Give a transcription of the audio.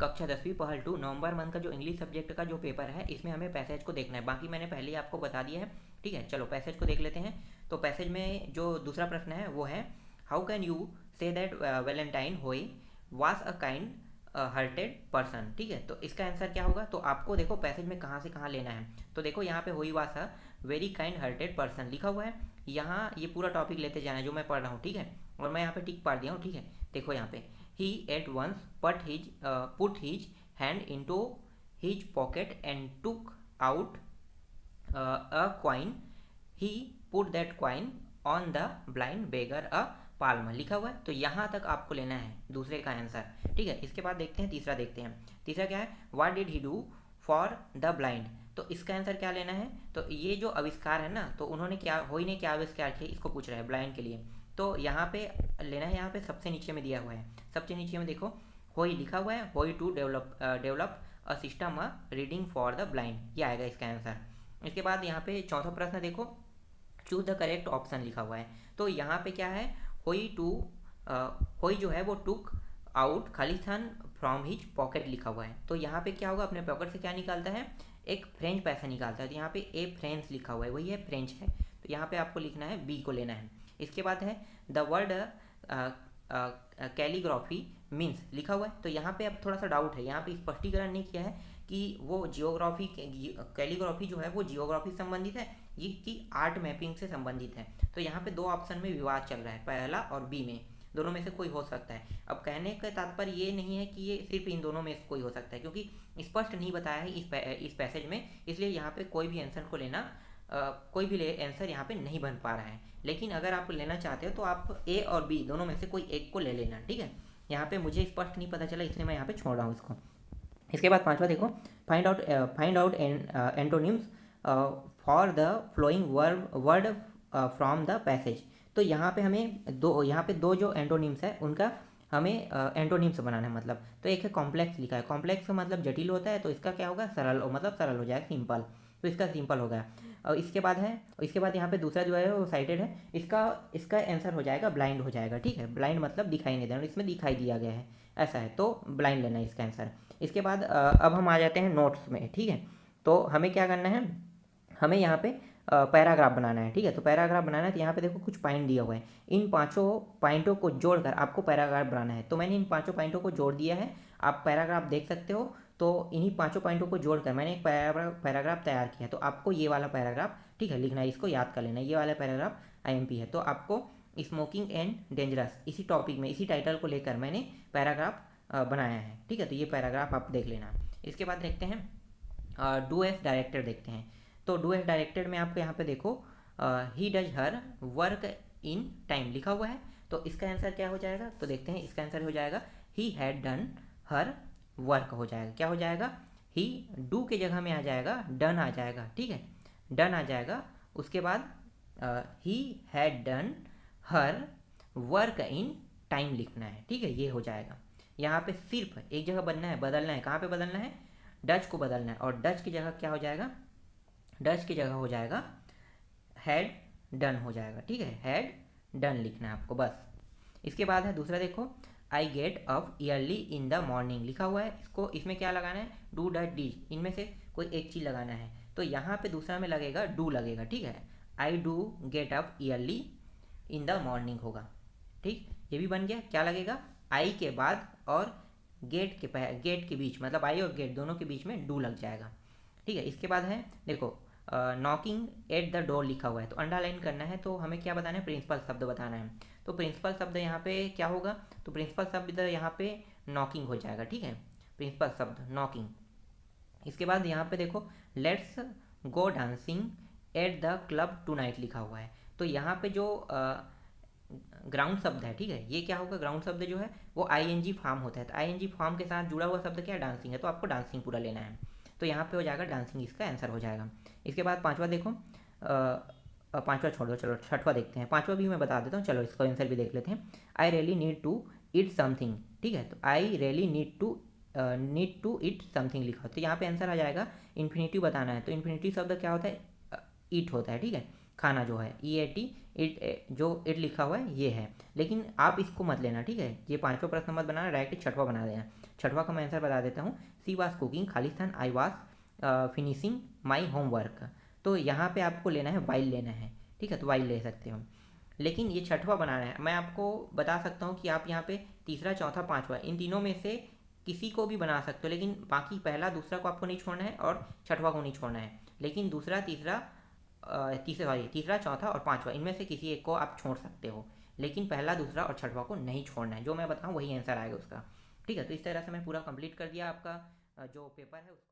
कक्षा 10वीं पहल 2 नवंबर मंथ का जो इंग्लिश सब्जेक्ट का जो पेपर है इसमें हमें पैसेज को देखना है। बाकी मैंने पहले ही आपको बता दिया है, ठीक है। चलो पैसेज को देख लेते हैं। तो पैसेज में जो दूसरा प्रश्न है वो है, how can you say that Valentine who was a kind hearted person, ठीक है। तो इसका आंसर क्या होगा, तो आपको देखो पैसेज में कहाँ से कहाँ लेना है। तो देखो यहाँ पे हुई was a very kind hearted person लिखा हुआ है। यहाँ ये पूरा टॉपिक लेते जाना है जो मैं पढ़ रहा हूँ, ठीक है। और मैं यहाँ पे टिक पार दिया हूँ, ठीक है। देखो यहाँ पे he at once put his hand into his pocket and took out a coin. He put that coin on the blind beggar a palm लिखा हुआ है। तो यहाँ तक आपको लेना है दूसरे का आंसर, ठीक है। इसके बाद देखते हैं तीसरा, देखते हैं तीसरा क्या है, what did he do for the blind. तो इसका आंसर क्या लेना है, तो ये जो आविष्कार है ना, तो उन्होंने क्या, होई ने क्या आविष्कार किया, इसको पूछ रहा है ब्लाइंड के लिए। तो यहाँ पे लेना है, यहाँ पे सबसे नीचे में दिया हुआ है, सबसे नीचे में देखो होई लिखा हुआ है, how to develop a system a reading for the blind, ये आएगा इसका आंसर। इसके बाद यहाँ पे चौथा प्रश्न देखो, चूज द करेक्ट ऑप्शन लिखा हुआ है। तो यहाँ पे क्या है, होई टू होई जो है वो took out Khalistan from his pocket लिखा हुआ है। तो यहाँ पे क्या होगा, अपने पॉकेट से क्या निकालता है, एक फ्रेंच पैसा निकालता है। तो यहाँ पे ए फ्रेंच लिखा हुआ है, वही है फ्रेंच है। तो यहाँ पे आपको लिखना है बी को लेना है। इसके बाद है द वर्ड कैलीग्राफी मीन्स लिखा हुआ है। तो यहाँ पे अब थोड़ा सा डाउट है, यहाँ पे स्पष्टीकरण नहीं किया है कि वो जियोग्राफी, कैलीग्राफी जो है वो जियोग्राफी से संबंधित है, ये कि आर्ट मैपिंग से संबंधित है। तो यहाँ पे दो ऑप्शन में विवाद चल रहा है, पहला और बी में, दोनों में से कोई हो सकता है। अब कहने का तात्पर्य ये नहीं है कि ये सिर्फ इन दोनों में से कोई हो सकता है, क्योंकि स्पष्ट नहीं बताया है इस पैसेज में, इसलिए यहाँ पे कोई भी आंसर को लेना, कोई भी आंसर यहाँ पे नहीं बन पा रहा है। लेकिन अगर आप लेना चाहते हो तो आप ए और बी दोनों में से कोई एक को ले लेना, ठीक है। यहाँ पे मुझे स्पष्ट नहीं पता चला, इसलिए मैं यहाँ पे छोड़ रहा हूँ इसको। इसके बाद पांचवा देखो, find out antonyms for the flowing word from the passage. तो यहाँ पे हमें दो जो एंटोनिम्स है उनका हमें एंटोनिम्स बनाना है, मतलब तो एक है कॉम्प्लेक्स लिखा है, कॉम्प्लेक्स का मतलब जटिल होता है, तो इसका क्या होगा, सरल, मतलब सरल हो जाएगा, सिंपल। तो इसका सिंपल हो गया। और इसके बाद यहाँ पे दूसरा जो है वो साइटेड है, इसका आंसर हो जाएगा ब्लाइंड हो जाएगा, ठीक है। ब्लाइंड मतलब दिखाई नहीं देना, इसमें दिखाई दिया गया है ऐसा है, तो ब्लाइंड लेना है इसका आंसर। इसके बाद अब हम आ जाते हैं नोट्स में, ठीक है। तो हमें क्या करना है, हमें यहाँ पे पैराग्राफ बनाना है, ठीक है। तो पैराग्राफ बनाना है, तो यहाँ पे देखो कुछ पॉइंट दिया हुआ है, इन पांचों पॉइंटों को जोड़कर आपको पैराग्राफ बनाना है। तो मैंने इन पांचों पॉइंटों को जोड़ दिया है, आप पैराग्राफ देख सकते हो। तो इन्हीं पांचों पॉइंटों को जोड़कर मैंने एक पैराग्राफ तैयार किया। तो आपको ये वाला पैराग्राफ, ठीक है, लिखना है, इसको याद कर लेना, ये वाला पैराग्राफ आईएमपी है। तो आपको स्मोकिंग एंड डेंजरस, इसी टॉपिक में, इसी टाइटल को लेकर मैंने पैराग्राफ बनाया है, ठीक है। तो ये पैराग्राफ आप देख लेना। इसके बाद देखते हैं डू एज डायरेक्टेड, देखते हैं। तो डू एज डायरेक्टेड में आपको यहाँ पे देखो he does her work in time लिखा हुआ है। तो इसका आंसर क्या हो जाएगा, तो देखते हैं, इसका आंसर हो जाएगा he had done her work हो जाएगा। क्या हो जाएगा, ही, डू के जगह में आ जाएगा डन आ जाएगा, ठीक है, डन आ जाएगा। उसके बाद he had done her work in time लिखना है, ठीक है, ये हो जाएगा। यहाँ पे सिर्फ एक जगह बदलना है, कहाँ पे बदलना है, डच को बदलना है, और डच की जगह क्या हो जाएगा, डच की जगह हो जाएगा हैड डन हो जाएगा, ठीक है, हैड डन लिखना है आपको बस। इसके बाद है दूसरा देखो, I get up yearly in the morning लिखा हुआ है, इसमें क्या लगाना है, डू डट डी, इनमें से कोई एक चीज़ लगाना है। तो यहाँ पे दूसरा में लगेगा डू लगेगा, ठीक है, I do get up yearly in the morning होगा, ठीक, ये भी बन गया। क्या लगेगा, आई के बाद और गेट के बीच, मतलब आई और गेट दोनों के बीच में डू लग जाएगा, ठीक है। इसके बाद है देखो नॉकिंग एट द डोर लिखा हुआ है, तो अंडरलाइन करना है, तो हमें क्या बताना है, प्रिंसिपल शब्द बताना है। तो प्रिंसिपल शब्द यहाँ पे क्या होगा, तो प्रिंसिपल शब्द यहाँ पे नॉकिंग हो जाएगा, ठीक है, प्रिंसिपल शब्द नॉकिंग। इसके बाद यहाँ पे देखो let's go dancing at the club tonight लिखा हुआ है। तो यहाँ पे जो ग्राउंड शब्द है, ठीक है, ये क्या होगा, ग्राउंड शब्द जो है वो आईएनजी फॉर्म होता है। तो आईएनजी फॉर्म के साथ जुड़ा हुआ शब्द क्या है, डांसिंग है, तो आपको डांसिंग पूरा लेना है। तो यहाँ पे हो जाएगा डांसिंग, इसका आंसर हो जाएगा। इसके बाद पांचवा देखो, पांचवा छोड़ दो, चलो छठवा देखते हैं। पांचवा भी मैं बता देता हूँ, चलो इसका आंसर भी देख लेते हैं। I really need to eat something, ठीक है, तो I really need to eat something लिखा, तो यहाँ पे आंसर आ जाएगा, इन्फिनिटिव बताना है। तो इन्फिनिटिव शब्द क्या होता है, ईट होता है, ठीक है, खाना जो है, EAT, इट, जो इट लिखा हुआ है ये है। लेकिन आप इसको मत लेना, ठीक है, ये पांचवा प्रश्न मत बनाना, डायरेक्ट छठवा बना देना। छठवां का मैं आंसर बता देता हूँ, सी वाज कुकिंग, खाली स्थान I was finishing my homework. तो यहाँ पे आपको लेना है वाइल लेना है, ठीक है, तो वाइल ले सकते हो। लेकिन ये छठवां बनाना है, मैं आपको बता सकता हूँ कि आप यहाँ पे तीसरा, चौथा, पाँचवा इन तीनों में से किसी को भी बना सकते हो, लेकिन बाकी पहला दूसरा को आपको नहीं छोड़ना है और छठवां को नहीं छोड़ना है। लेकिन दूसरा, तीसरा, चौथा और पाँचवा इनमें से किसी एक को आप छोड़ सकते हो, लेकिन पहला, दूसरा और छठवां को नहीं छोड़ना है। जो मैं बताऊँ वही आंसर आएगा उसका, ठीक है। तो इस तरह से मैं पूरा कंप्लीट कर दिया आपका जो पेपर है उसको।